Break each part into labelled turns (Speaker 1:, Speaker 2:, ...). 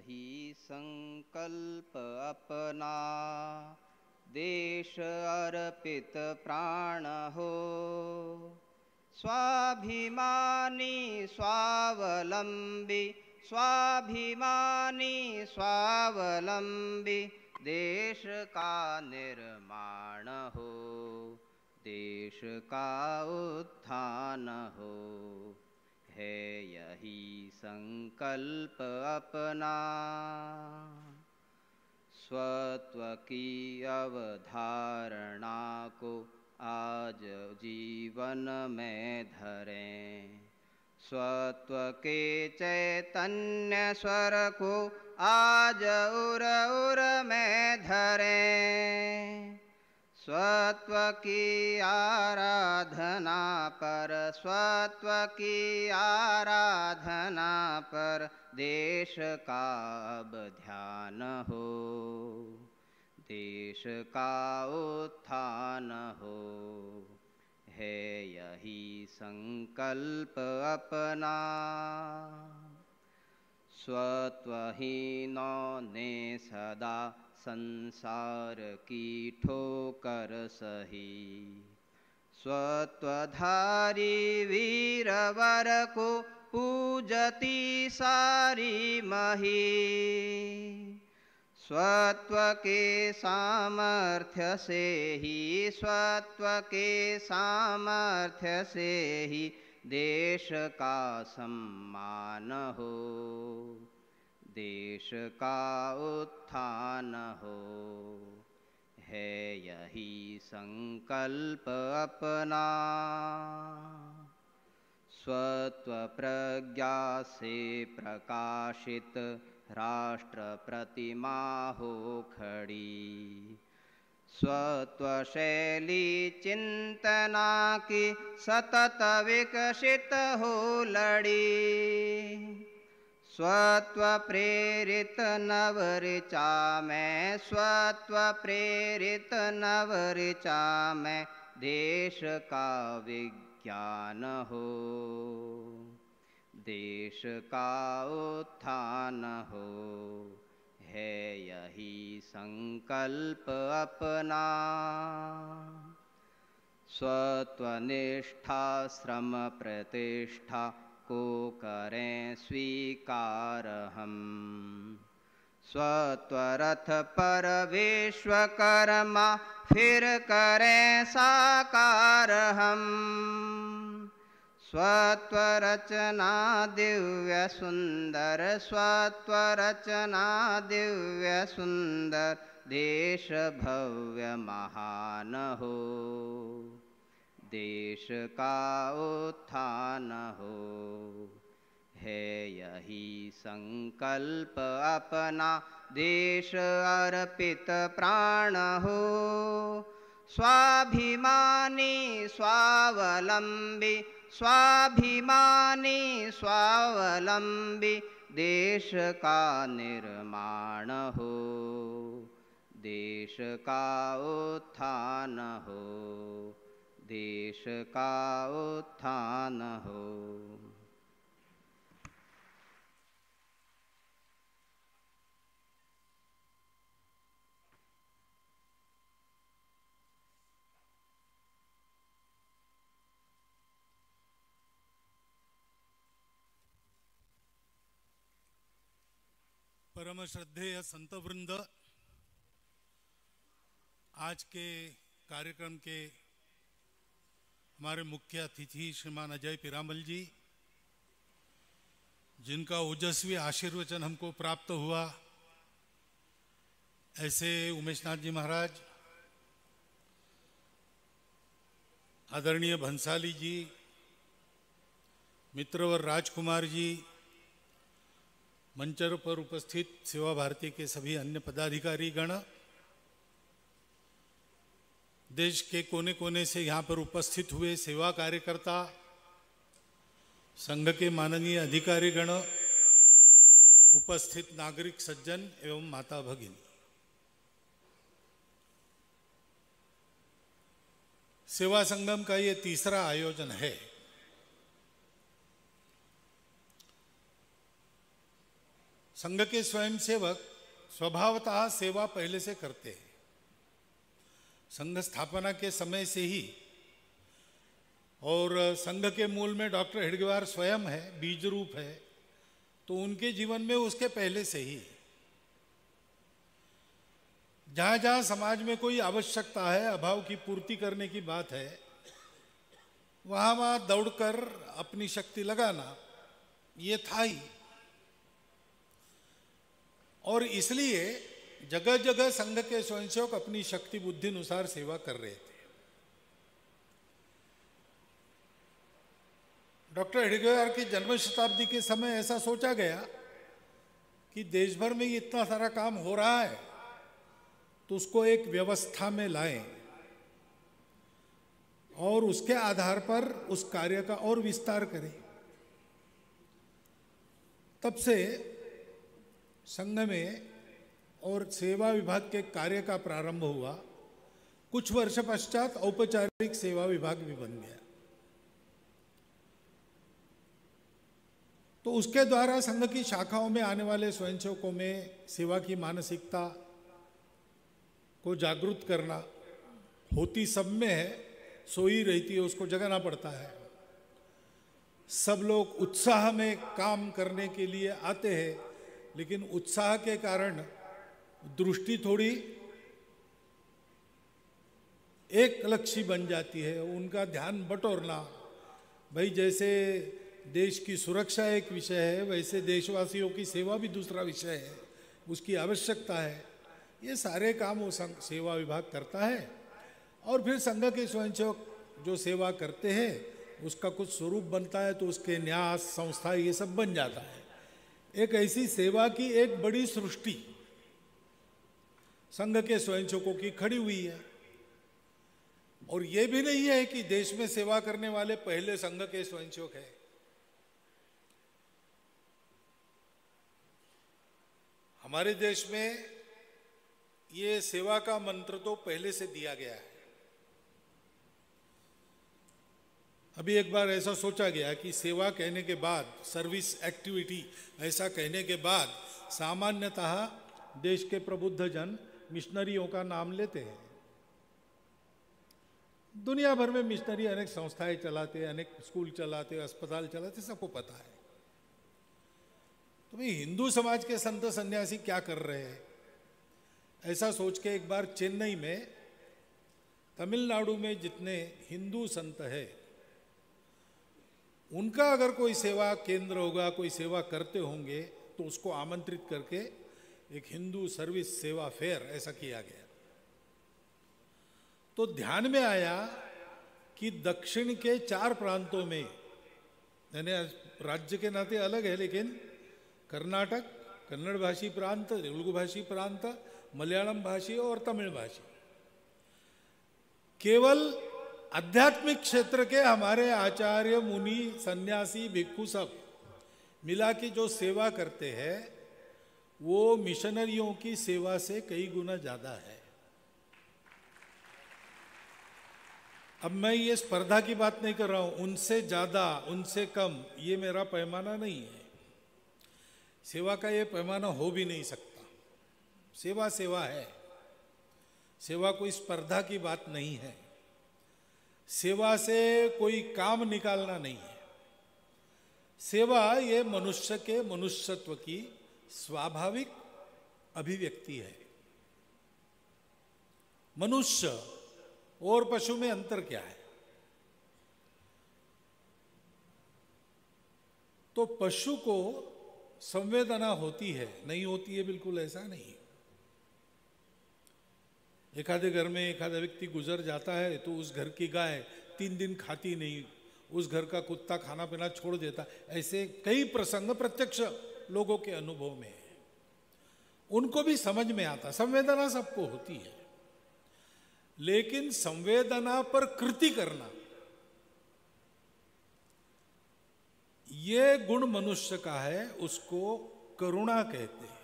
Speaker 1: यही संकल्प अपना, देश अर्पित प्राण हो। स्वाभिमानी स्वावलंबी, स्वाभिमानी स्वावलंबी, देश का निर्माण हो, देश का उत्थान हो। है यही संकल्प अपना, स्वत्व की अवधारणा को आज जीवन में धरें। स्वत्व के चैतन्य स्वर को आज उर उर में धरें। स्वत्व की आराधना पर, स्वत्व की आराधना पर देश का अब ध्यान हो, देश का उत्थान हो। है यही संकल्प अपना, स्वत्वहीनों ने सदा संसार की ठोकर सही। स्वत्वधारी वीरवर को पूजती सारी मही। स्वत्व के सामर्थ्य से ही, स्वत्व के सामर्थ्य से ही देश का सम्मान हो, देश का उत्थान हो। है यही संकल्प अपना, स्वत्व प्रज्ञा से प्रकाशित राष्ट्र प्रतिमा हो खड़ी। स्वत्व शैली चिंतना की सतत विकसित हो लड़ी। स्वत्व प्रेरित नवऋचा में, स्वत्व प्रेरित नवऋचा में देश का विज्ञान हो, देश का उत्थान हो। है यही संकल्प अपना, स्वत्वनिष्ठा श्रम प्रतिष्ठा को करें स्वीकार हम। स्वत्वरथ पर विश्वकर्मा फिर करें साकार हम। स्वत्वरचना दिव्य सुंदर, स्वत्वरचना दिव्य सुंदर, देश भव्य महान हो, देश का उत्थान हो। है यही संकल्प अपना, देश अर्पित प्राण हो। स्वाभिमानी स्वावलंबी, स्वाभिमानी स्वावलंबी, देश का निर्माण हो, देश का उत्थान हो, देश का उत्थान हो।
Speaker 2: परम श्रद्धेय संतवृंद, आज के कार्यक्रम के हमारे मुख्य अतिथि श्रीमान अजय पीरामल जी, जिनका ओजस्वी आशीर्वचन हमको प्राप्त हुआ, ऐसे उमेशनाथ जी महाराज, आदरणीय भंसाली जी, मित्रवर राजकुमार जी, मंच पर उपस्थित सेवा भारती के सभी अन्य पदाधिकारी गण, देश के कोने कोने से यहाँ पर उपस्थित हुए सेवा कार्यकर्ता, संघ के माननीय अधिकारी गण, उपस्थित नागरिक सज्जन एवं माता भगिनी, सेवा संगम का ये तीसरा आयोजन है। संघ के स्वयंसेवक स्वभावतः सेवा पहले से करते हैं। संघ स्थापना के समय से ही, और संघ के मूल में डॉक्टर हेडगेवार स्वयं है, बीज रूप है, तो उनके जीवन में उसके पहले से ही जहां जहां समाज में कोई आवश्यकता है, अभाव की पूर्ति करने की बात है, वहां वहां दौड़कर अपनी शक्ति लगाना ये था ही। और इसलिए जगह जगह संघ के स्वयंसेवक अपनी शक्ति बुद्धि अनुसार सेवा कर रहे थे। डॉक्टर हेडगेवार की जन्म शताब्दी के समय ऐसा सोचा गया कि देश भर में इतना सारा काम हो रहा है तो उसको एक व्यवस्था में लाएं और उसके आधार पर उस कार्य का और विस्तार करें। तब से संघ में और सेवा विभाग के कार्य का प्रारंभ हुआ। कुछ वर्ष पश्चात औपचारिक सेवा विभाग भी बन गया। तो उसके द्वारा संघ की शाखाओं में आने वाले स्वयंसेवकों में सेवा की मानसिकता को जागृत करना होती सब में है, सोई रहती है, उसको जगाना पड़ता है। सब लोग उत्साह में काम करने के लिए आते हैं, लेकिन उत्साह के कारण दृष्टि थोड़ी एक लक्ष्य बन जाती है, उनका ध्यान बटोरना। भाई जैसे देश की सुरक्षा एक विषय है, वैसे देशवासियों की सेवा भी दूसरा विषय है, उसकी आवश्यकता है। ये सारे काम वो सेवा विभाग करता है। और फिर संघ के स्वयंसेवक जो सेवा करते हैं उसका कुछ स्वरूप बनता है, तो उसके न्यास संस्था ये सब बन जाता है। एक ऐसी सेवा की एक बड़ी सृष्टि संघ के स्वयंसेवकों की खड़ी हुई है। और ये भी नहीं है कि देश में सेवा करने वाले पहले संघ के स्वयंसेवक है। हमारे देश में ये सेवा का मंत्र तो पहले से दिया गया है। अभी एक बार ऐसा सोचा गया कि सेवा कहने के बाद, सर्विस एक्टिविटी ऐसा कहने के बाद सामान्यतः देश के प्रबुद्ध जन मिशनरियों का नाम लेते हैं। दुनिया भर में मिशनरी अनेक संस्थाएं चलाते, अनेक स्कूल चलाते, अस्पताल चलाते, सबको पता है। तो भाई हिंदू समाज के संत सन्यासी क्या कर रहे हैं, ऐसा सोच के एक बार चेन्नई में, तमिलनाडु में जितने हिंदू संत है उनका अगर कोई सेवा केंद्र होगा, कोई सेवा करते होंगे, तो उसको आमंत्रित करके एक हिंदू सर्विस सेवा फेयर ऐसा किया गया। तो ध्यान में आया कि दक्षिण के 4 प्रांतों में, यानी राज्य के नाते अलग है, लेकिन कर्नाटक, कन्नड़ भाषी प्रांत, तेलुगु भाषी प्रांत, मलयालम भाषी और तमिल भाषी, केवल आध्यात्मिक क्षेत्र के हमारे आचार्य, मुनि, सन्यासी, भिक्षु सब मिला के जो सेवा करते हैं वो मिशनरियों की सेवा से कई गुना ज्यादा है। अब मैं ये स्पर्धा की बात नहीं कर रहा हूं, उनसे ज्यादा, उनसे कम, ये मेरा पैमाना नहीं है। सेवा का ये पैमाना हो भी नहीं सकता। सेवा सेवा है। सेवा कोई स्पर्धा की बात नहीं है। सेवा से कोई काम निकालना नहीं है। सेवा ये मनुष्य के मनुष्यत्व की स्वाभाविक अभिव्यक्ति है। मनुष्य और पशु में अंतर क्या है? तो पशु को संवेदना होती है, नहीं होती है बिल्कुल ऐसा नहीं। एखादे घर में एखादा व्यक्ति गुजर जाता है तो उस घर की गाय 3 दिन खाती नहीं, उस घर का कुत्ता खाना पीना छोड़ देता। ऐसे कई प्रसंग प्रत्यक्ष लोगों के अनुभव में है। उनको भी समझ में आता, संवेदना सबको होती है, लेकिन संवेदना पर कृति करना ये गुण मनुष्य का है, उसको करुणा कहते हैं।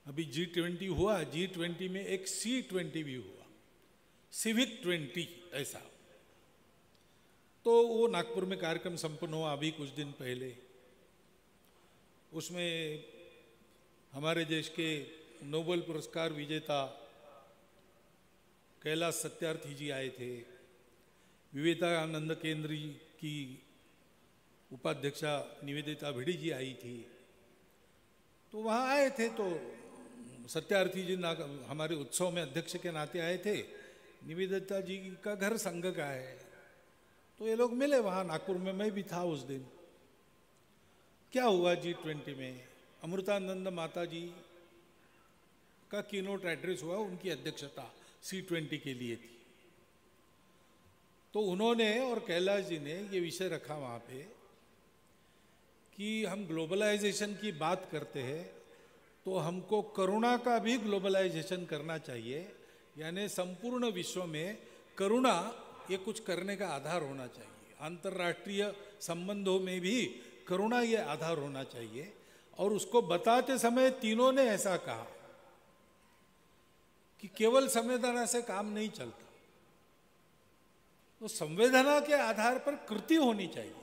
Speaker 2: अभी G20 हुआ, G20 में एक C20 भी हुआ, सिविक 20 ऐसा। तो वो नागपुर में कार्यक्रम संपन्न हुआ अभी कुछ दिन पहले। उसमें हमारे देश के नोबेल पुरस्कार विजेता कैलाश सत्यार्थी जी आए थे, विवेकानंद केंद्र की उपाध्यक्षा निवेदिता भिड़ी जी आई थी, तो वहाँ आए थे। तो सत्यार्थी जी हमारे उत्सव में अध्यक्ष के नाते आए थे। निवेदिता जी का घर संघ का है, तो ये लोग मिले वहाँ नागपुर में, मैं भी था उस दिन। क्या हुआ G20 में, अमृतानंद माता जी का कीनोट एड्रेस हुआ, उनकी अध्यक्षता C20 के लिए थी। तो उन्होंने और कैलाश जी ने ये विषय रखा वहाँ पे कि हम ग्लोबलाइजेशन की बात करते हैं तो हमको करुणा का भी ग्लोबलाइजेशन करना चाहिए, यानी संपूर्ण विश्व में करुणा ये कुछ करने का आधार होना चाहिए। अंतर्राष्ट्रीय संबंधों में भी करुणा ये आधार होना चाहिए। और उसको बताते समय तीनों ने ऐसा कहा कि केवल संवेदना से काम नहीं चलता, तो संवेदना के आधार पर कृति होनी चाहिए।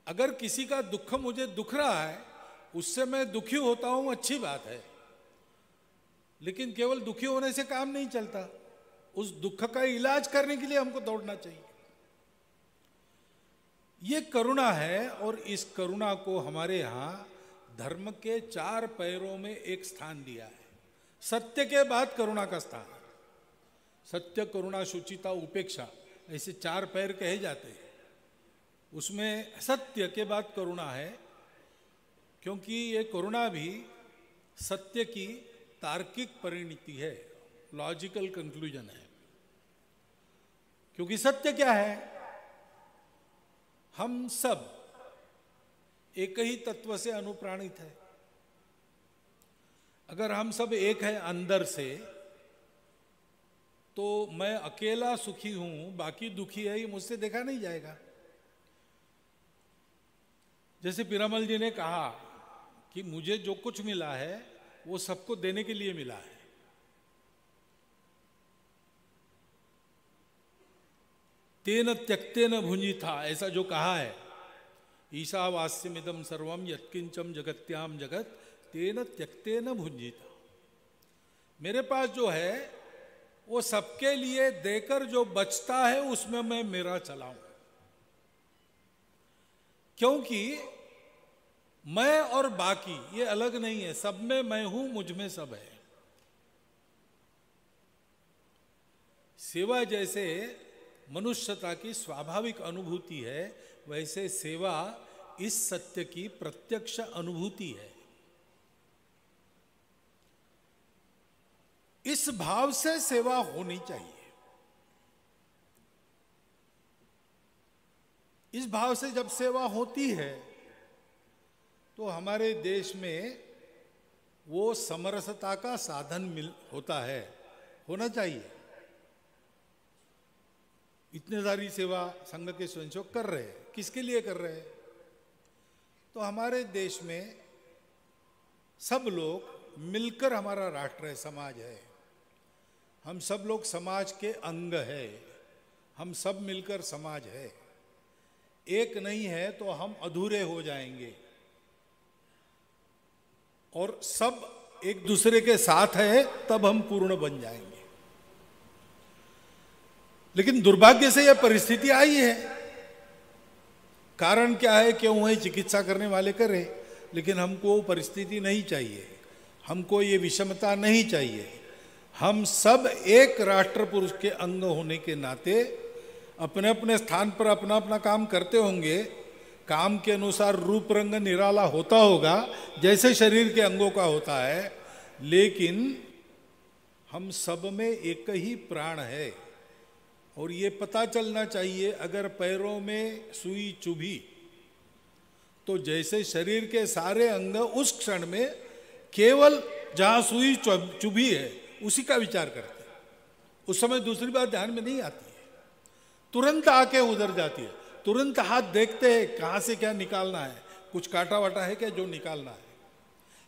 Speaker 2: अगर किसी का दुख मुझे दुख रहा है, उससे मैं दुखी होता हूं, अच्छी बात है, लेकिन केवल दुखी होने से काम नहीं चलता। उस दुख का इलाज करने के लिए हमको दौड़ना चाहिए। ये करुणा है, और इस करुणा को हमारे यहाँ धर्म के 4 पैरों में एक स्थान दिया है। सत्य के बाद करुणा का स्थान, सत्य, करुणा, शुचिता, उपेक्षा, ऐसे 4 पैर कहे जाते हैं। उसमें सत्य के बाद करुणा है, क्योंकि ये करुणा भी सत्य की तार्किक परिणति है, लॉजिकल कंक्लूजन है। क्योंकि सत्य क्या है, हम सब एक ही तत्व से अनुप्राणित है। अगर हम सब एक है अंदर से, तो मैं अकेला सुखी हूं, बाकी दुखी है, ये मुझसे देखा नहीं जाएगा। जैसे पीरामल जी ने कहा कि मुझे जो कुछ मिला है वो सबको देने के लिए मिला है। तेन त्यक्तेन भुंजिथा, ऐसा जो कहा है, ईशावास्यमिदं सर्वम यत्किंचम जगत्याम जगत तेन त्यक्तेन भुंजिथा। मेरे पास जो है वो सबके लिए देकर जो बचता है उसमें मैं मेरा चलाऊं, क्योंकि मैं और बाकी ये अलग नहीं है, सब में मैं हूं, मुझ में सब है। सेवा जैसे मनुष्यता की स्वाभाविक अनुभूति है, वैसे सेवा इस सत्य की प्रत्यक्ष अनुभूति है। इस भाव से सेवा होनी चाहिए। इस भाव से जब सेवा होती है तो हमारे देश में वो समरसता का साधन होता है, होना चाहिए। इतने सारी सेवा संघ के स्वयंसेवक कर रहे हैं, किसके लिए कर रहे हैं? तो हमारे देश में सब लोग मिलकर हमारा राष्ट्र है, समाज है। हम सब लोग समाज के अंग है, हम सब मिलकर समाज है। एक नहीं है तो हम अधूरे हो जाएंगे, और सब एक दूसरे के साथ है तब हम पूर्ण बन जाएंगे। लेकिन दुर्भाग्य से यह परिस्थिति आई है। कारण क्या है? क्यों है? चिकित्सा करने वाले करें, लेकिन हमको वो परिस्थिति नहीं चाहिए, हमको ये विषमता नहीं चाहिए। हम सब एक राष्ट्र पुरुष के अंग होने के नाते अपने अपने स्थान पर अपना अपना काम करते होंगे। काम के अनुसार रूप रंग निराला होता होगा जैसे शरीर के अंगों का होता है, लेकिन हम सब में एक ही प्राण है। और ये पता चलना चाहिए, अगर पैरों में सुई चुभी तो जैसे शरीर के सारे अंग उस क्षण में केवल जहां सुई चुभी है उसी का विचार करते हैं। उस समय दूसरी बात ध्यान में नहीं आती है, तुरंत आके उधर जाती है। तुरंत हाथ देखते हैं कहां से क्या निकालना है, कुछ काटा वाटा है क्या जो निकालना है।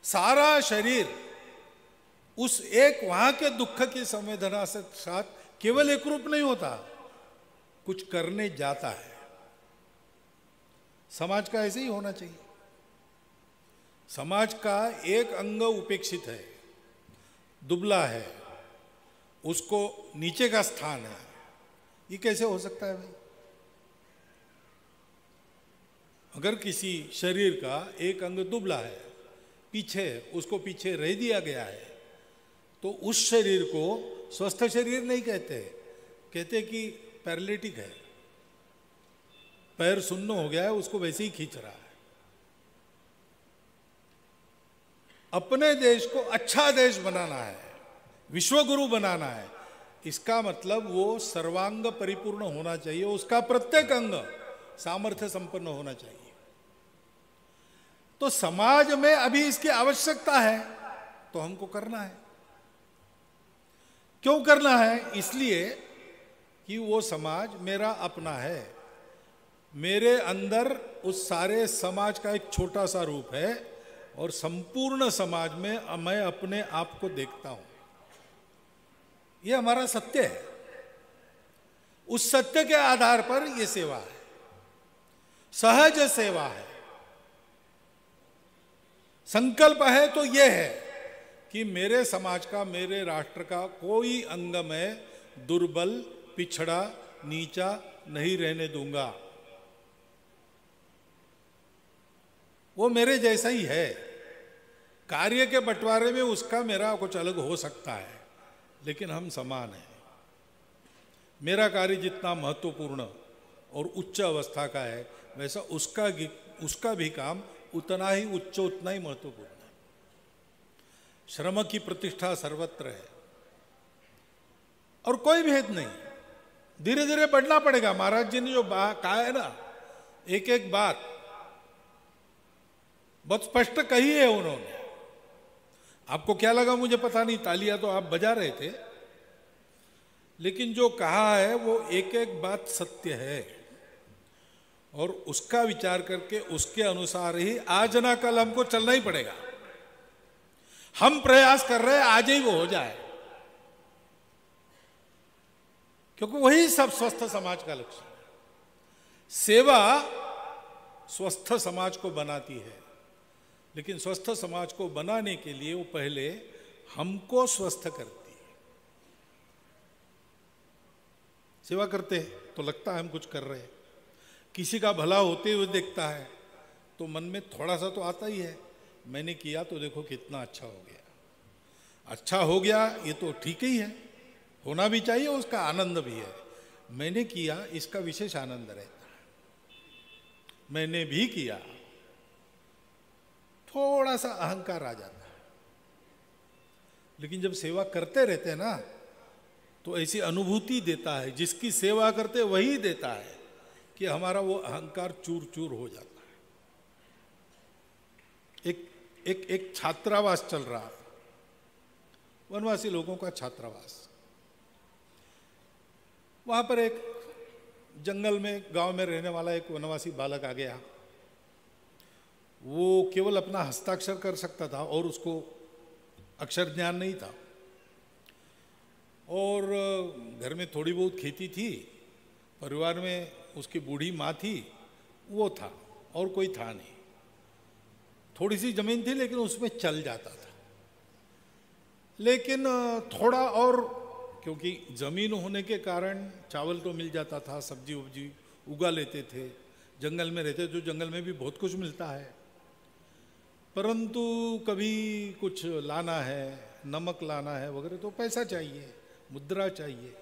Speaker 2: सारा शरीर उस एक वहां के दुख की संवेदना से साथ केवल एक रूप नहीं होता, कुछ करने जाता है। समाज का ऐसे ही होना चाहिए। समाज का एक अंग उपेक्षित है, दुबला है, उसको नीचे का स्थान है, ये कैसे हो सकता है भाई? अगर किसी शरीर का एक अंग दुबला है, पीछे, उसको पीछे रह दिया गया है, तो उस शरीर को स्वस्थ शरीर नहीं कहते, कहते कि पैरालिटिक है, पैर सुन्न हो गया है, उसको वैसे ही खींच रहा है। अपने देश को अच्छा देश बनाना है, विश्वगुरु बनाना है, इसका मतलब वो सर्वांग परिपूर्ण होना चाहिए, उसका प्रत्येक अंग सामर्थ्य संपन्न होना चाहिए। तो समाज में अभी इसकी आवश्यकता है, तो हमको करना है। क्यों करना है? इसलिए कि वो समाज मेरा अपना है, मेरे अंदर उस सारे समाज का एक छोटा सा रूप है, और संपूर्ण समाज में मैं अपने आप को देखता हूं। यह हमारा सत्य है। उस सत्य के आधार पर यह सेवा है, सहज सेवा है। संकल्प है तो यह है कि मेरे समाज का, मेरे राष्ट्र का कोई अंग में दुर्बल, पिछड़ा, नीचा नहीं रहने दूंगा। वो मेरे जैसा ही है। कार्य के बंटवारे में उसका मेरा कुछ अलग हो सकता है, लेकिन हम समान हैं। मेरा कार्य जितना महत्वपूर्ण और उच्च अवस्था का है, वैसा उसका भी काम उतना ही उच्च, उतना ही महत्वपूर्ण है। श्रम की प्रतिष्ठा सर्वत्र है और कोई भेद नहीं। धीरे धीरे बढ़ना पड़ेगा। महाराज जी ने जो कहा है ना, एक एक बात बहुत स्पष्ट कही है उन्होंने। आपको क्या लगा मुझे पता नहीं, तालियां तो आप बजा रहे थे, लेकिन जो कहा है वो एक एक बात सत्य है, और उसका विचार करके उसके अनुसार ही आज ना कल हमको चलना ही पड़ेगा। हम प्रयास कर रहे हैं आज ही वो हो जाए, क्योंकि वही सब स्वस्थ समाज का लक्ष्य है। सेवा स्वस्थ समाज को बनाती है, लेकिन स्वस्थ समाज को बनाने के लिए वो पहले हमको स्वस्थ करती है। सेवा करते हैं तो लगता है हम कुछ कर रहे हैं, किसी का भला होते हुए देखता है तो मन में थोड़ा सा तो आता ही है, मैंने किया तो देखो कितना अच्छा हो गया। अच्छा हो गया ये तो ठीक ही है, होना भी चाहिए, उसका आनंद भी है। मैंने किया इसका विशेष आनंद रहता है। मैंने भी किया, थोड़ा सा अहंकार आ जाता है। लेकिन जब सेवा करते रहते हैं ना, तो ऐसी अनुभूति देता है, जिसकी सेवा करते वही देता है, कि हमारा वो अहंकार चूर चूर हो जाता है। एक छात्रावास चल रहा था, वनवासी लोगों का छात्रावास। वहां पर एक जंगल में, गांव में रहने वाला एक वनवासी बालक आ गया। वो केवल अपना हस्ताक्षर कर सकता था और उसको अक्षर ज्ञान नहीं था, और घर में थोड़ी बहुत खेती थी, परिवार में उसकी बूढ़ी माँ थी, वो था, और कोई था नहीं। थोड़ी सी जमीन थी लेकिन उसमें चल जाता था। लेकिन थोड़ा और, क्योंकि जमीन होने के कारण चावल तो मिल जाता था, सब्जी वब्जी उगा लेते थे। जंगल में रहते तो जंगल में भी बहुत कुछ मिलता है, परंतु कभी कुछ लाना है, नमक लाना है वगैरह, तो पैसा चाहिए, मुद्रा चाहिए।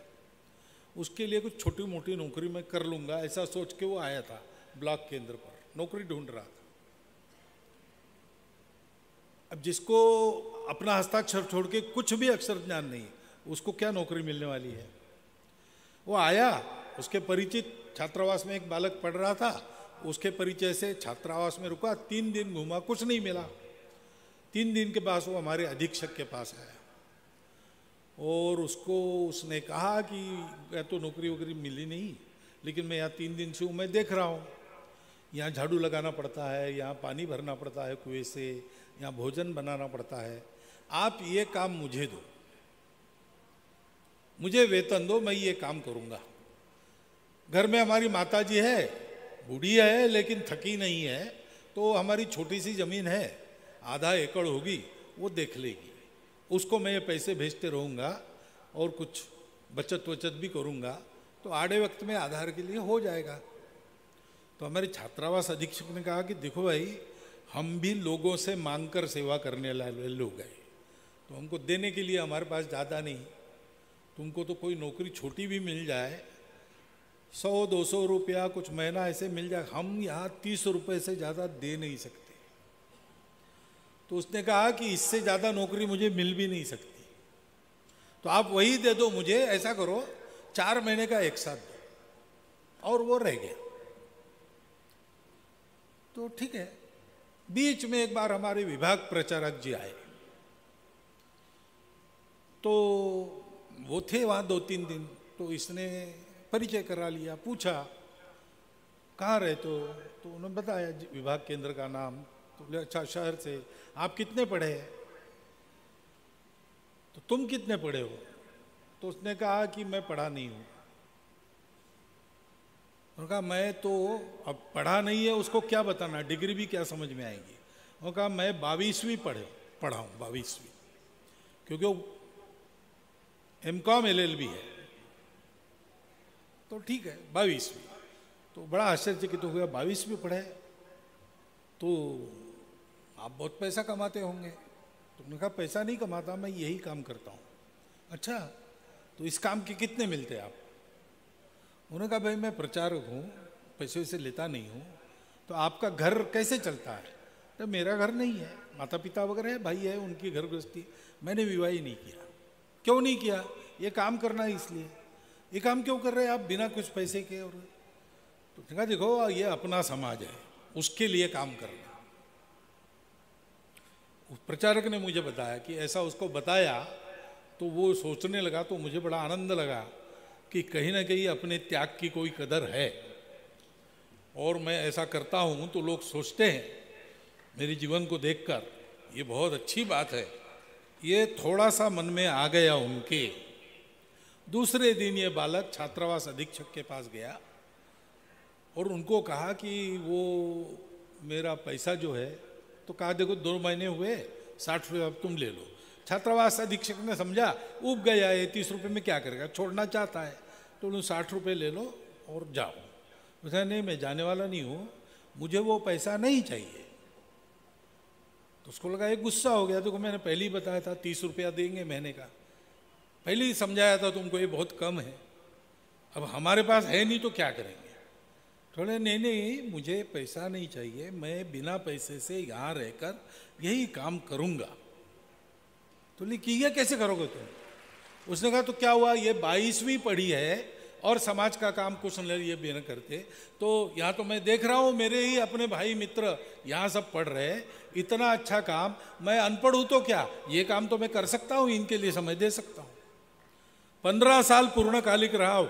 Speaker 2: उसके लिए कुछ छोटी मोटी नौकरी मैं कर लूँगा, ऐसा सोच के वो आया था ब्लॉक केंद्र पर, नौकरी ढूंढ रहा था। अब जिसको अपना हस्ताक्षर छोड़ के कुछ भी अक्षर ज्ञान नहीं, उसको क्या नौकरी मिलने वाली है? वो आया, उसके परिचित छात्रावास में एक बालक पढ़ रहा था, उसके परिचय से छात्रावास में रुका, 3 दिन घूमा, कुछ नहीं मिला। 3 दिन के बाद वो हमारे अधीक्षक के पास आया और उसने कहा कि या तो नौकरी वोकरी मिली नहीं, लेकिन मैं यहाँ 3 दिन से हूँ, मैं देख रहा हूँ यहाँ झाड़ू लगाना पड़ता है, यहाँ पानी भरना पड़ता है कुएं से, यहाँ भोजन बनाना पड़ता है, आप ये काम मुझे दो, मुझे वेतन दो, मैं ये काम करूँगा। घर में हमारी माताजी है, बूढ़ी है लेकिन थकी नहीं है, तो हमारी छोटी सी ज़मीन है, आधा एकड़ होगी वो देख लेगी, उसको मैं ये पैसे भेजते रहूँगा और कुछ बचत वचत भी करूँगा, तो आड़े वक्त में आधार के लिए हो जाएगा। तो हमारे छात्रावास अधीक्षक ने कहा कि देखो भाई, हम भी लोगों से मांगकर सेवा करने वाले लोग हैं, तो हमको देने के लिए हमारे पास ज़्यादा नहीं। तुमको तो कोई नौकरी छोटी भी मिल जाए, 100-200 रुपया कुछ महीना ऐसे मिल जाए, हम यहाँ 30 रुपये से ज़्यादा दे नहीं सकते। तो उसने कहा कि इससे ज़्यादा नौकरी मुझे मिल भी नहीं सकती, तो आप वही दे दो मुझे, ऐसा करो 4 महीने का एक साथ दो। और वो रह गया। तो ठीक है। बीच में एक बार हमारे विभाग प्रचारक जी आए, तो वो थे वहाँ 2-3 दिन, तो इसने परिचय करा लिया, पूछा कहाँ रहते हो, तो उन्होंने बताया विभाग केंद्र का नाम। तो बोले अच्छा, शहर से। आप कितने पढ़े हैं? तो तुम कितने पढ़े हो? तो उसने कहा कि मैं पढ़ा नहीं हूँ। उन्होंने कहा मैं तो अब पढ़ा नहीं है, उसको क्या बताना, डिग्री भी क्या समझ में आएगी। उन्होंने कहा मैं 22वीं पढ़ा हूँ, 22वीं, क्योंकि वो MCOM LLB है। तो ठीक है, 22वीं। तो बड़ा आश्चर्यचकित हो गया, 22वीं पढ़े तो आप बहुत पैसा कमाते होंगे। तो उन्होंने कहा पैसा नहीं कमाता, मैं यही काम करता हूँ। अच्छा, तो इस काम के कितने मिलते हैं आप? उन्होंने कहा भाई मैं प्रचारक हूँ, पैसे वैसे लेता नहीं हूँ। तो आपका घर कैसे चलता है? तो मेरा घर नहीं है, माता पिता वगैरह है, भाई है, उनकी घर गृहस्थी। मैंने विवाह ही नहीं किया। क्यों नहीं किया? ये काम करना है इसलिए। ये काम क्यों कर रहे हैं आप बिना कुछ पैसे के? और तो कहा देखो ये अपना समाज है, उसके लिए काम करना। उस प्रचारक ने मुझे बताया कि ऐसा उसको बताया, तो वो सोचने लगा, तो मुझे बड़ा आनंद लगा कि कहीं ना कहीं अपने त्याग की कोई कदर है। और मैं ऐसा करता हूँ तो लोग सोचते हैं मेरे जीवन को देखकर, ये बहुत अच्छी बात है। ये थोड़ा सा मन में आ गया उनके। दूसरे दिन ये बालक छात्रावास अधीक्षक के पास गया और उनको कहा कि वो मेरा पैसा जो है, तो कहा देखो 2 महीने हुए, 60 रुपये अब तुम ले लो। छात्रावास अधीक्षक ने समझा उब गया, ये 30 रुपये में क्या करेगा, छोड़ना चाहता है। तो उन्होंने 60 रुपये ले लो और जाओ। उसने नहीं, मैं जाने वाला नहीं हूँ, मुझे वो पैसा नहीं चाहिए। तो उसको लगा एक गुस्सा हो गया, तो मैंने पहले ही बताया था 30 रुपया देंगे महीने का, पहले ही समझाया था तुमको, ये बहुत कम है। अब हमारे पास है नहीं तो क्या करेंगे? थोड़े नहीं, मुझे पैसा नहीं चाहिए, मैं बिना पैसे से यहाँ रहकर यही काम करूँगा। तो लेकिन ये कैसे करोगे तुम? उसने कहा तो क्या हुआ, ये 22वीं पढ़ी है और समाज का काम कुछ ये भी न करते। तो यहाँ तो मैं देख रहा हूँ मेरे ही अपने भाई मित्र यहाँ सब पढ़ रहे हैं, इतना अच्छा काम, मैं अनपढ़ हूँ तो क्या, ये काम तो मैं कर सकता हूँ, इनके लिए समय दे सकता हूँ। 15 साल पूर्णकालिक रहा हो,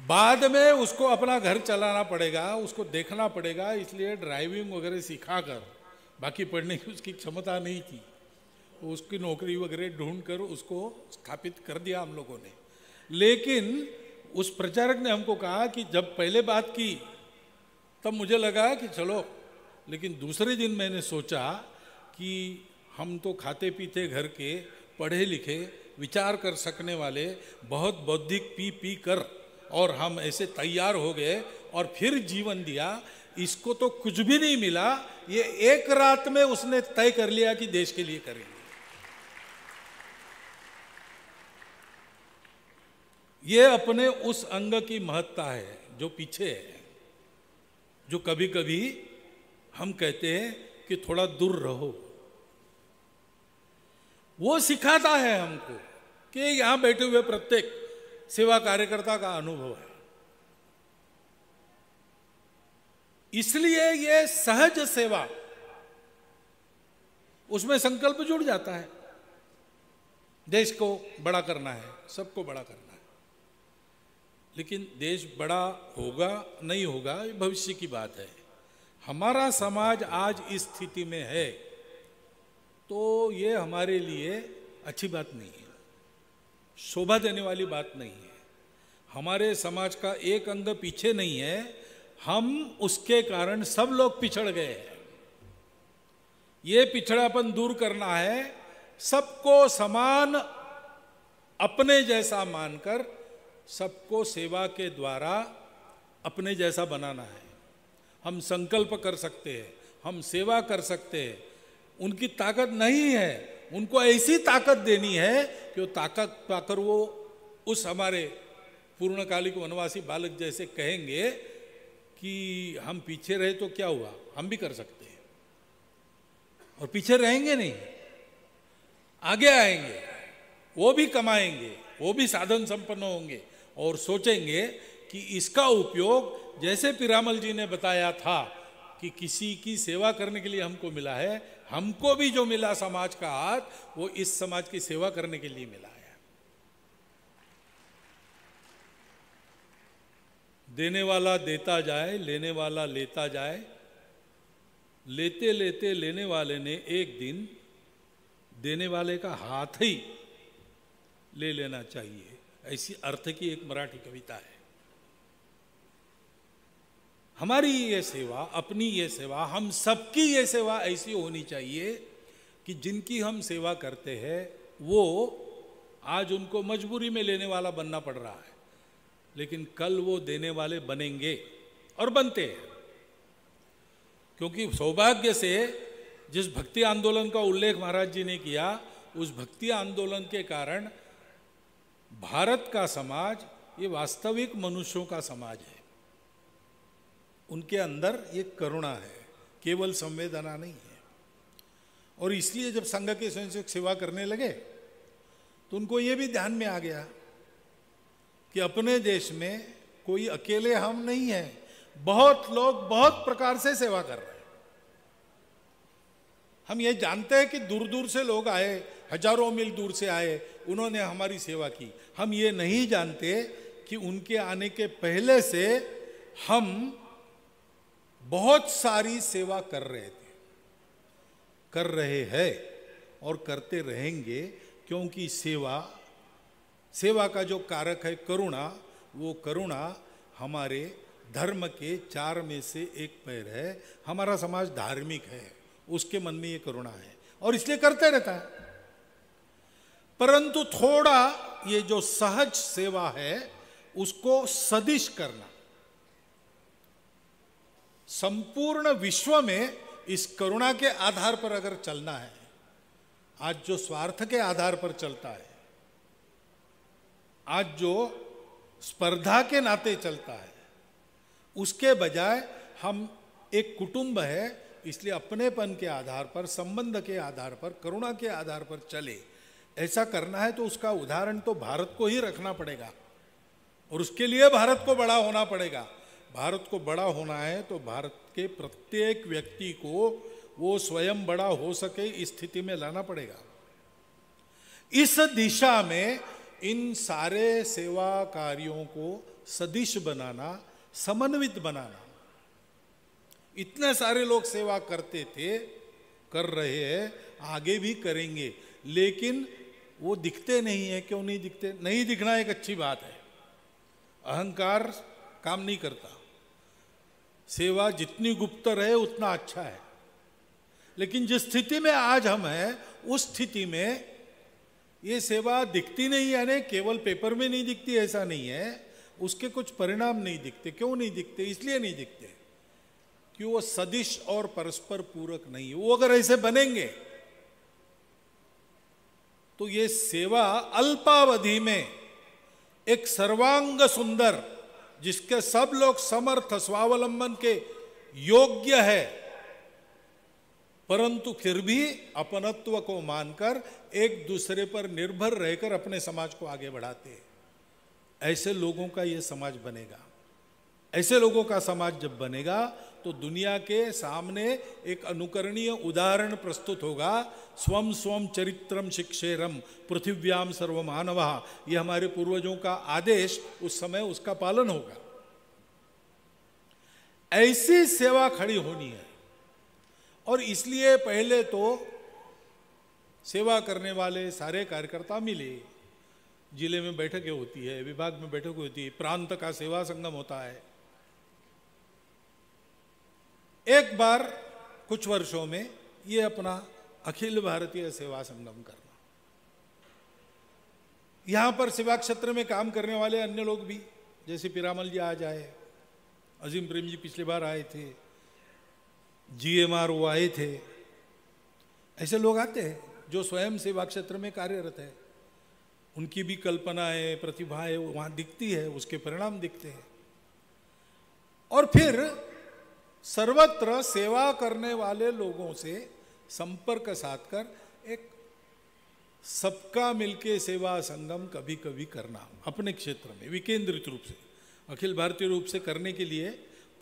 Speaker 2: बाद में उसको अपना घर चलाना पड़ेगा, उसको देखना पड़ेगा, इसलिए ड्राइविंग वगैरह सिखाकर, बाकी पढ़ने की उसकी क्षमता नहीं थी, तो उसकी नौकरी वगैरह ढूंढ कर उसको स्थापित कर दिया हम लोगों ने। लेकिन उस प्रचारक ने हमको कहा कि जब पहले बात की तब मुझे लगा कि चलो, लेकिन दूसरे दिन मैंने सोचा कि हम तो खाते पीते घर के, पढ़े लिखे, विचार कर सकने वाले, बहुत बौद्धिक पी कर और हम ऐसे तैयार हो गए और फिर जीवन दिया। इसको तो कुछ भी नहीं मिला, ये एक रात में उसने तय कर लिया कि देश के लिए करेंगे। ये अपने उस अंग की महत्ता है जो पीछे है, जो कभी कभी हम कहते हैं कि थोड़ा दूर रहो। वो सिखाता है हमको कि यहां बैठे हुए प्रत्येक सेवा कार्यकर्ता का अनुभव है। इसलिए ये सहज सेवा, उसमें संकल्प जुड़ जाता है, देश को बड़ा करना है, सबको बड़ा करना है। लेकिन देश बड़ा होगा नहीं होगा ये भविष्य की बात है। हमारा समाज आज इस स्थिति में है तो ये हमारे लिए अच्छी बात नहीं है, शोभा देने वाली बात नहीं है। हमारे समाज का एक अंग पीछे नहीं है, हम उसके कारण सब लोग पिछड़ गए हैं। ये पिछड़ापन दूर करना है, सबको समान अपने जैसा मानकर सबको सेवा के द्वारा अपने जैसा बनाना है। हम संकल्प कर सकते हैं, हम सेवा कर सकते हैं, उनकी ताकत नहीं है, उनको ऐसी ताकत देनी है कि वो ताकत पाकर वो उस हमारे पूर्णकालिक वनवासी बालक जैसे कहेंगे कि हम पीछे रहे तो क्या हुआ, हम भी कर सकते हैं। और पीछे रहेंगे नहीं, आगे आएंगे, वो भी कमाएंगे, वो भी साधन संपन्न होंगे और सोचेंगे कि इसका उपयोग जैसे पीरामल जी ने बताया था कि किसी की सेवा करने के लिए हमको मिला है, हमको भी जो मिला समाज का हाथ, वो इस समाज की सेवा करने के लिए मिला है। देने वाला देता जाए, लेने वाला लेता जाए, लेते लेते लेने वाले ने एक दिन देने वाले का हाथ ही ले लेना चाहिए, ऐसी अर्थ की एक मराठी कविता है। हमारी ये सेवा, अपनी ये सेवा, हम सबकी ये सेवा ऐसी होनी चाहिए कि जिनकी हम सेवा करते हैं वो आज उनको मजबूरी में लेने वाला बनना पड़ रहा है, लेकिन कल वो देने वाले बनेंगे और बनते हैं। क्योंकि सौभाग्य से जिस भक्ति आंदोलन का उल्लेख महाराज जी ने किया, उस भक्ति आंदोलन के कारण भारत का समाज ये वास्तविक मनुष्यों का समाज है। उनके अंदर ये करुणा है, केवल संवेदना नहीं है। और इसलिए जब संघ के स्वयंसेवक सेवा करने लगे तो उनको ये भी ध्यान में आ गया कि अपने देश में कोई अकेले हम नहीं हैं, बहुत लोग बहुत प्रकार से सेवा कर रहे हैं। हम ये जानते हैं कि दूर दूर से लोग आए, हजारों मील दूर से आए, उन्होंने हमारी सेवा की। हम ये नहीं जानते कि उनके आने के पहले से हम बहुत सारी सेवा कर रहे थे, कर रहे हैं और करते रहेंगे, क्योंकि सेवा का जो कारक है करुणा, वो करुणा हमारे धर्म के 4 में से एक पैर है। हमारा समाज धार्मिक है, उसके मन में ये करुणा है और इसलिए करते रहता है। परंतु थोड़ा ये जो सहज सेवा है उसको सदिश करना, संपूर्ण विश्व में इस करुणा के आधार पर अगर चलना है, आज जो स्वार्थ के आधार पर चलता है, आज जो स्पर्धा के नाते चलता है, उसके बजाय हम एक कुटुंब है, इसलिए अपनेपन के आधार पर, संबंध के आधार पर, करुणा के आधार पर चले, ऐसा करना है तो उसका उदाहरण तो भारत को ही रखना पड़ेगा और उसके लिए भारत को बड़ा होना पड़ेगा। भारत को बड़ा होना है तो भारत के प्रत्येक व्यक्ति को वो स्वयं बड़ा हो सके इस स्थिति में लाना पड़ेगा। इस दिशा में इन सारे सेवा कार्यों को सदिश बनाना, समन्वित बनाना। इतने सारे लोग सेवा करते थे, कर रहे हैं, आगे भी करेंगे, लेकिन वो दिखते नहीं है। क्यों नहीं दिखते? नहीं दिखना एक अच्छी बात है, अहंकार काम नहीं करता। सेवा जितनी गुप्त रहे उतना अच्छा है। लेकिन जिस स्थिति में आज हम हैं, उस स्थिति में ये सेवा दिखती नहीं, यानी केवल पेपर में नहीं दिखती ऐसा नहीं है, उसके कुछ परिणाम नहीं दिखते। क्यों नहीं दिखते? इसलिए नहीं दिखते कि वो सदिश और परस्पर पूरक नहीं। वो अगर ऐसे बनेंगे तो ये सेवा अल्पावधि में एक सर्वांग सुंदर, जिसके सब लोग समर्थ, स्वावलंबन के योग्य है, परंतु फिर भी अपनत्व को मानकर एक दूसरे पर निर्भर रहकर अपने समाज को आगे बढ़ाते हैं, ऐसे लोगों का ये समाज बनेगा। ऐसे लोगों का समाज जब बनेगा तो दुनिया के सामने एक अनुकरणीय उदाहरण प्रस्तुत होगा। स्वम स्वम चरित्रम शिक्षेरम पृथिव्याम सर्वमानवः, ये हमारे पूर्वजों का आदेश, उस समय उसका पालन होगा। ऐसी सेवा खड़ी होनी है। और इसलिए पहले तो सेवा करने वाले सारे कार्यकर्ता मिले, जिले में बैठकें होती है, विभाग में बैठक होती है, प्रांत का सेवा संगम होता है। एक बार कुछ वर्षों में ये अपना अखिल भारतीय सेवा संगम करना। यहां पर सेवा क्षेत्र में काम करने वाले अन्य लोग भी, जैसे पीरामल जी आज आए, अजीम प्रेम जी पिछली बार आए थे, GMR वो आए थे, ऐसे लोग आते हैं जो स्वयं सेवा क्षेत्र में कार्यरत है। उनकी भी कल्पना है, प्रतिभा है, वहां दिखती है, उसके परिणाम दिखते हैं। और फिर सर्वत्र सेवा करने वाले लोगों से संपर्क साधकर एक सबका मिलके सेवा संगम कभी कभी करना अपने क्षेत्र में विकेंद्रित रूप से, अखिल भारतीय रूप से करने के लिए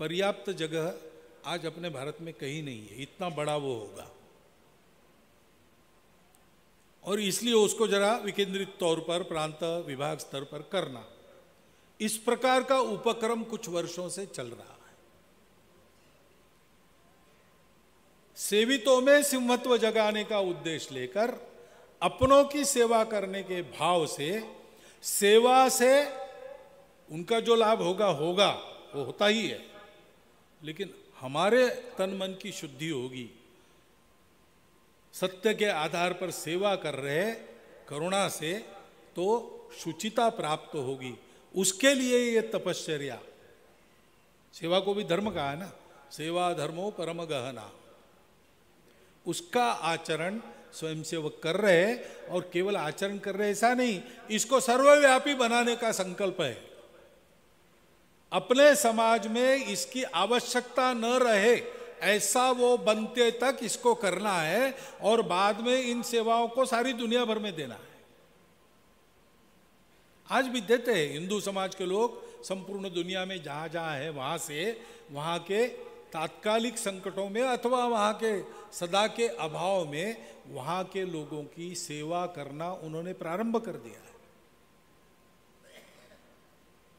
Speaker 2: पर्याप्त जगह आज अपने भारत में कहीं नहीं है। इतना बड़ा वो होगा और इसलिए उसको जरा विकेंद्रित तौर पर प्रांत विभाग स्तर पर करना, इस प्रकार का उपक्रम कुछ वर्षों से चल रहा है। सेवितों में सिंहत्व जगाने का उद्देश्य लेकर अपनों की सेवा करने के भाव से, सेवा से उनका जो लाभ होगा होगा, वो होता ही है, लेकिन हमारे तन मन की शुद्धि होगी। सत्य के आधार पर सेवा कर रहे करुणा से तो शुचिता प्राप्त होगी। उसके लिए ये तपश्चर्या, सेवा को भी धर्म कहा है ना, सेवा धर्मो परम गहना, उसका आचरण स्वयंसेवक कर रहे हैं। और केवल आचरण कर रहे ऐसा नहीं, इसको सर्वव्यापी बनाने का संकल्प है। अपने समाज में इसकी आवश्यकता न रहे ऐसा वो बनते तक इसको करना है और बाद में इन सेवाओं को सारी दुनिया भर में देना है। आज भी देते हैं हिंदू समाज के लोग संपूर्ण दुनिया में जहां जहां है, वहां से वहां के तात्कालिक संकटों में अथवा वहां के सदा के अभाव में वहां के लोगों की सेवा करना उन्होंने प्रारंभ कर दिया है।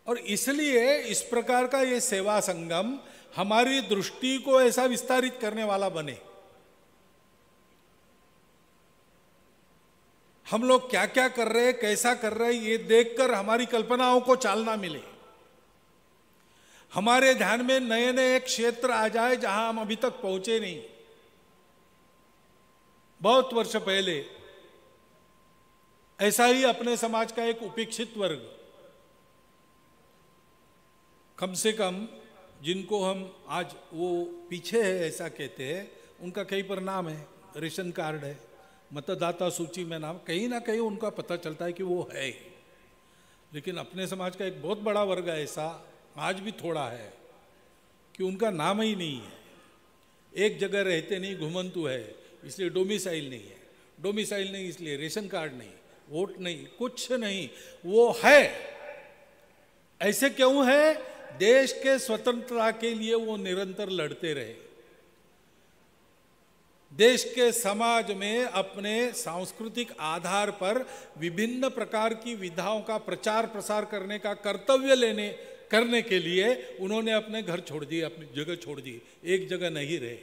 Speaker 2: और इसलिए इस प्रकार का ये सेवा संगम हमारी दृष्टि को ऐसा विस्तारित करने वाला बने। हम लोग क्या क्या कर रहे हैं, कैसा कर रहे हैं, ये देखकर हमारी कल्पनाओं को चालना मिले। हमारे ध्यान में नए नए क्षेत्र आ जाए जहां हम अभी तक पहुंचे नहीं। बहुत वर्ष पहले ऐसा ही अपने समाज का एक उपेक्षित वर्ग, कम से कम जिनको हम आज वो पीछे है ऐसा कहते हैं, उनका कहीं पर नाम है, रेशन कार्ड है, मतदाता सूची में नाम, कहीं ना कहीं उनका पता चलता है कि वो है। लेकिन अपने समाज का एक बहुत बड़ा वर्ग ऐसा आज भी थोड़ा है कि उनका नाम ही नहीं है। एक जगह रहते नहीं, घुमंतु है, इसलिए डोमिसाइल नहीं है, डोमिसाइल नहीं इसलिए रेशन कार्ड नहीं, वोट नहीं, कुछ नहीं, वो है। ऐसे क्यों है? देश के स्वतंत्रता के लिए वो निरंतर लड़ते रहे। देश के समाज में अपने सांस्कृतिक आधार पर विभिन्न प्रकार की विधाओं का प्रचार प्रसार करने का कर्तव्य करने के लिए उन्होंने अपने घर छोड़ दिए, अपनी जगह छोड़ दी, एक जगह नहीं रहे।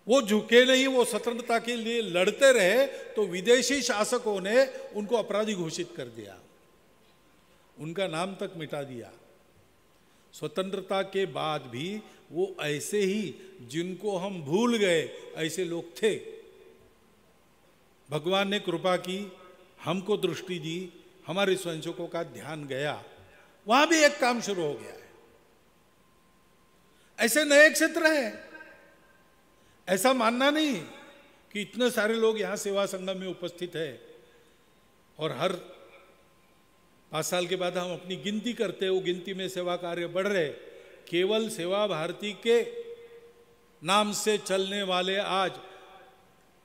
Speaker 2: वो झुके नहीं, वो स्वतंत्रता के लिए लड़ते रहे, तो विदेशी शासकों ने उनको अपराधी घोषित कर दिया, उनका नाम तक मिटा दिया। स्वतंत्रता के बाद भी वो ऐसे ही, जिनको हम भूल गए ऐसे लोग थे। भगवान ने कृपा की, हमको दृष्टि दी, हमारे स्वयंसेवकों का ध्यान गया, वहां भी एक काम शुरू हो गया है। ऐसे नए क्षेत्र हैं। ऐसा मानना नहीं कि इतने सारे लोग यहां सेवा संगम में उपस्थित है और हर 5 साल के बाद हम अपनी गिनती करते हैं, वो गिनती में सेवा कार्य बढ़ रहे। केवल सेवा भारती के नाम से चलने वाले आज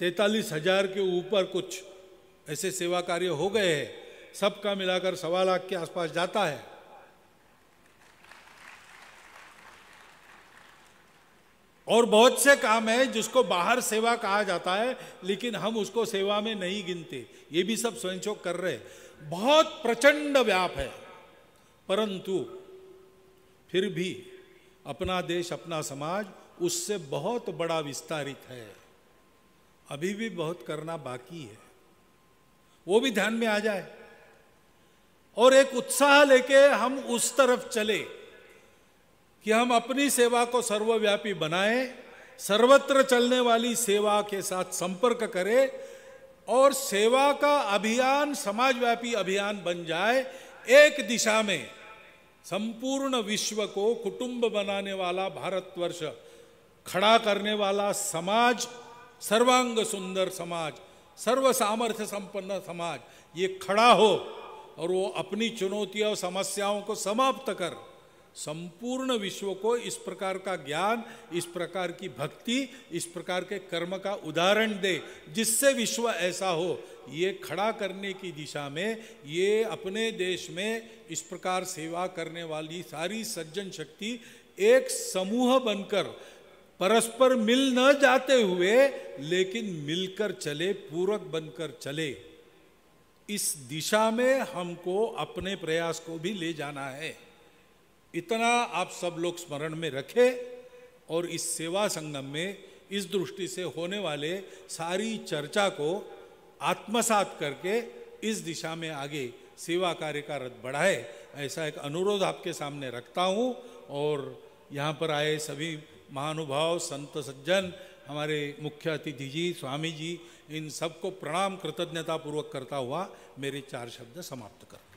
Speaker 2: 43,000 के ऊपर कुछ ऐसे सेवा कार्य हो गए हैं। सबका मिलाकर 1.25 लाख के आसपास जाता है। और बहुत से काम है जिसको बाहर सेवा कहा जाता है, लेकिन हम उसको सेवा में नहीं गिनते। ये भी सब स्वयंसेवक कर रहे हैं। बहुत प्रचंड व्याप है, परंतु फिर भी अपना देश, अपना समाज उससे बहुत बड़ा विस्तारित है। अभी भी बहुत करना बाकी है, वो भी ध्यान में आ जाए और एक उत्साह लेके हम उस तरफ चले। कि हम अपनी सेवा को सर्वव्यापी बनाएं, सर्वत्र चलने वाली सेवा के साथ संपर्क करें और सेवा का अभियान समाजव्यापी अभियान बन जाए। एक दिशा में संपूर्ण विश्व को कुटुंब बनाने वाला भारतवर्ष खड़ा करने वाला समाज, सर्वांग सुंदर समाज, सर्व सामर्थ्य संपन्न समाज ये खड़ा हो और वो अपनी चुनौतियों और समस्याओं को समाप्त कर संपूर्ण विश्व को इस प्रकार का ज्ञान, इस प्रकार की भक्ति, इस प्रकार के कर्म का उदाहरण दे जिससे विश्व ऐसा हो, ये खड़ा करने की दिशा में ये अपने देश में इस प्रकार सेवा करने वाली सारी सज्जन शक्ति एक समूह बनकर परस्पर मिल न जाते हुए लेकिन मिलकर चले, पूरक बनकर चले। इस दिशा में हमको अपने प्रयास को भी ले जाना है। इतना आप सब लोग स्मरण में रखें और इस सेवा संगम में इस दृष्टि से होने वाले सारी चर्चा को आत्मसात करके इस दिशा में आगे सेवा कार्य का रथ बढ़ाए, ऐसा एक अनुरोध आपके सामने रखता हूँ। और यहाँ पर आए सभी महानुभाव, संत सज्जन, हमारे मुख्य अतिथि जी, स्वामी जी, इन सबको प्रणाम कृतज्ञता पूर्वक करता हुआ मेरे 4 शब्द समाप्त कर